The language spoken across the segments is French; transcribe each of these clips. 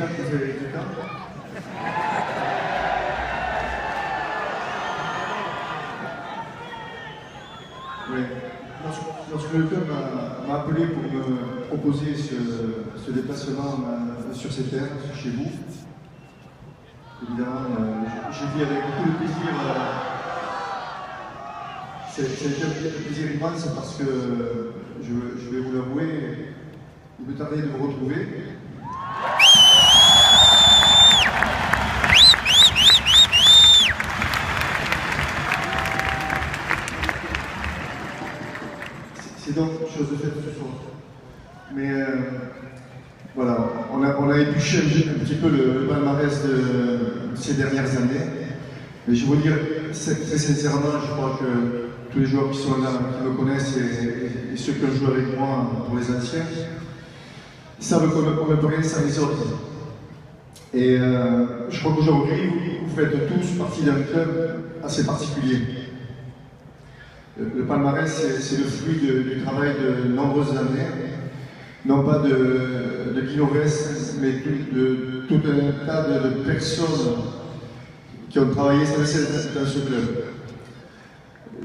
j'espère que vous avez du temps. Oui. Lorsque le club m'a appelé pour me proposer ce déplacement sur ces terres, chez vous, évidemment, j'ai dit avec beaucoup de plaisir. C'est un plaisir immense parce que, je vais vous l'avouer, il me tardait de vous retrouver. C'est donc chose de faite ce soir. Mais voilà, on a épluché un petit peu le palmarès de ces dernières années. Mais je vous dire très sincèrement, je crois que tous les joueurs qui sont là, qui me connaissent et ceux qui ont joué avec moi pour les anciens, savent qu'on ne peut rien sans les autres. Et je crois qu'aujourd'hui, vous faites tous partie d'un club assez particulier. Le palmarès, c'est le fruit du travail de nombreuses années, non pas de Guy Novès, mais de tout un tas de personnes qui ont travaillé dans ce club.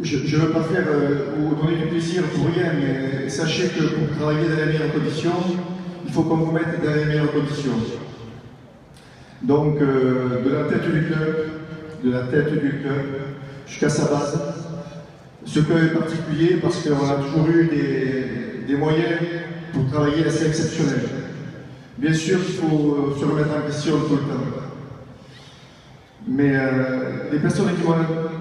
Je ne veux pas faire ou donner du plaisir pour rien, mais sachez que pour travailler dans les meilleures conditions, il faut qu'on vous mette dans les meilleures conditions. Donc, de la tête du club, jusqu'à sa base. Ce club est particulier parce qu'on a toujours eu des moyens pour travailler assez exceptionnels. Bien sûr, il faut se remettre en question tout le temps. Mais les personnes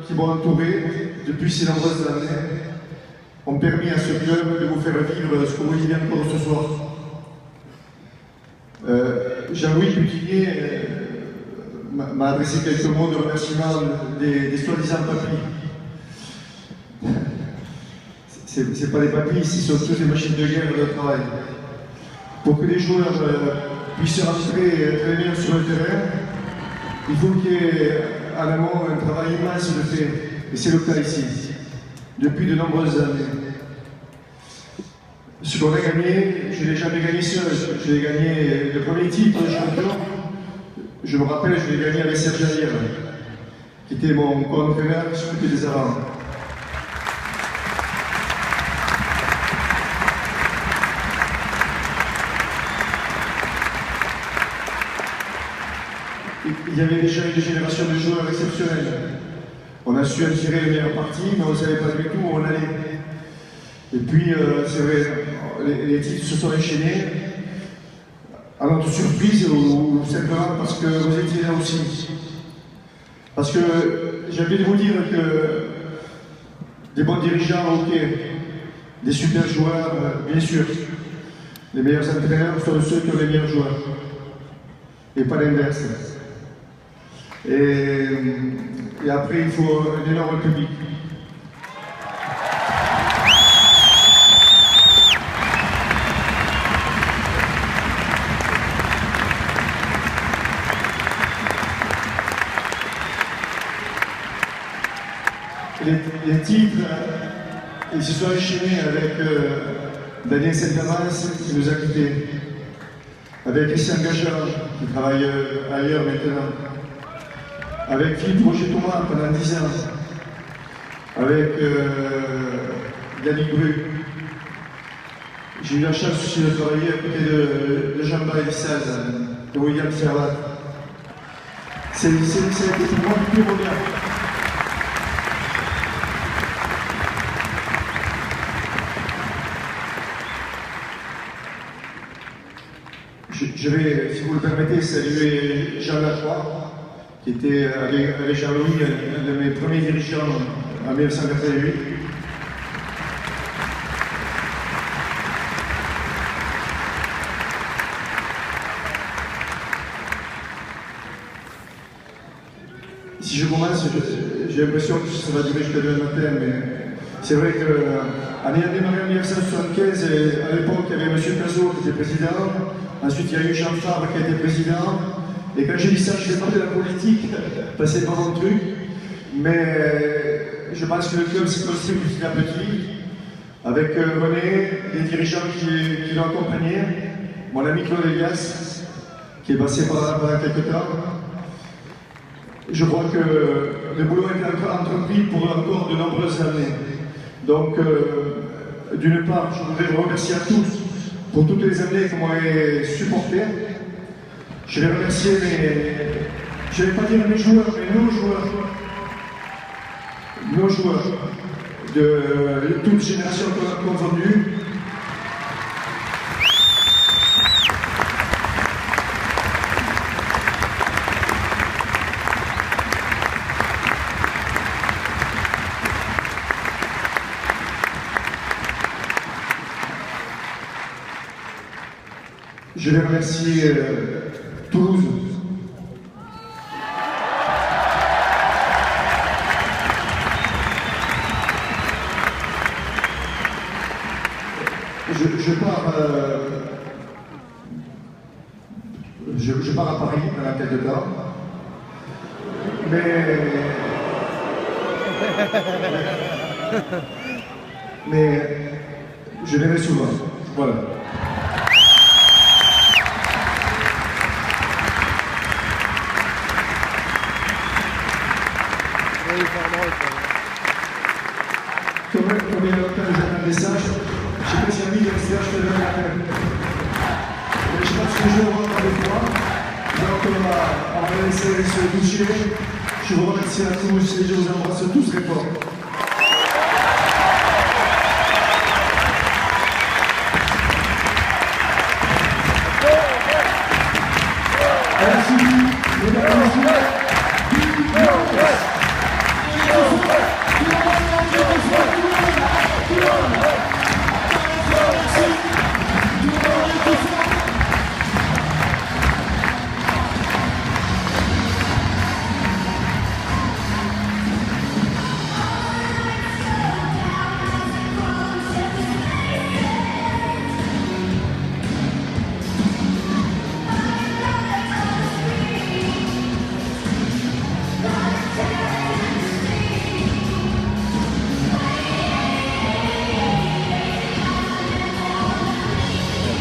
qui m'ont entouré depuis ces nombreuses années ont permis à ce club de vous faire vivre ce que vous vivez encore ce soir. Jean-Louis Butinier m'a adressé quelques mots de remerciement des soi-disant papis. C'est pas des papis, ce sont tous des machines de guerre de travail. Pour que les joueurs puissent rentrer très bien sur le terrain, il faut qu'il y ait en amont un travail immense de fait. Et c'est le cas ici, depuis de nombreuses années. Ce qu'on a gagné, je ne l'ai jamais gagné seul. Je l'ai gagné le premier titre de champion. Je me rappelle, je l'ai gagné avec Serge Ayer, qui était mon co-entraîneur qui s'occupait des avants. Il y avait déjà une génération de joueurs exceptionnels. On a su en tirer les meilleures parties, mais on ne savait pas du tout où on allait. Et puis, c'est vrai, les titres se sont enchaînés, à notre surprise, ou simplement parce que vous étiez là aussi. Parce que j'ai envie de vous dire que des bons dirigeants, ok, des super joueurs, bien sûr, les meilleurs entraîneurs sont ceux qui ont les meilleurs joueurs, et pas l'inverse. Et après, il faut un énorme public. Les titres, ils se sont enchaînés avec Daniel Saint-Amans qui nous a quittés, avec Christian Gachard qui travaille ailleurs maintenant, avec Philippe Roger Thomas pendant 10 ans, avec Yannick Bru. J'ai eu la chance aussi de travailler à côté de Jean-Baptiste Elissal, de William Servat. C'est pour moi du plus moderne. Je vais, si vous le permettez, saluer Jean Lacroix, qui était avec Jean-Louis, un de mes premiers dirigeants en 1988. Si je commence, j'ai l'impression que ça va durer jusqu'à demain matin, mais c'est vrai qu'en ayant démarré en 1975, à l'époque, il y avait M. Cazot qui était président. Ensuite, il y a eu Jean Fabre qui a été président. Et quand j'ai dit ça, je ne fais pas de la politique, parce que c'est pas mon truc. Mais je pense que le club s'est construit petit à petit, avec René, les dirigeants qui l'ont accompagné, mon ami Claude Elias, qui est passé par là pendant quelques temps. Je crois que le boulot est encore entrepris pour encore de nombreuses années. Donc, d'une part, je voudrais vous remercier à tous pour toutes les années que vous m'avez supporté. Je vais remercier je ne vais pas dire mes joueurs, mais nos joueurs de toutes les générations confondues. Je vais remercier Toulouse. Je pars à Paris pendant quelques temps. Mais je verrai souvent. Voilà. Comme il y a longtemps, j'ai un message. Je ne sais pas si ami de l'extérieur, je te donne la peine. Mais je pense que je vais voir avec moi. Donc on va laisser se toucher. Je vous remercie à tous et je vous embrasse tous très fort. Merci.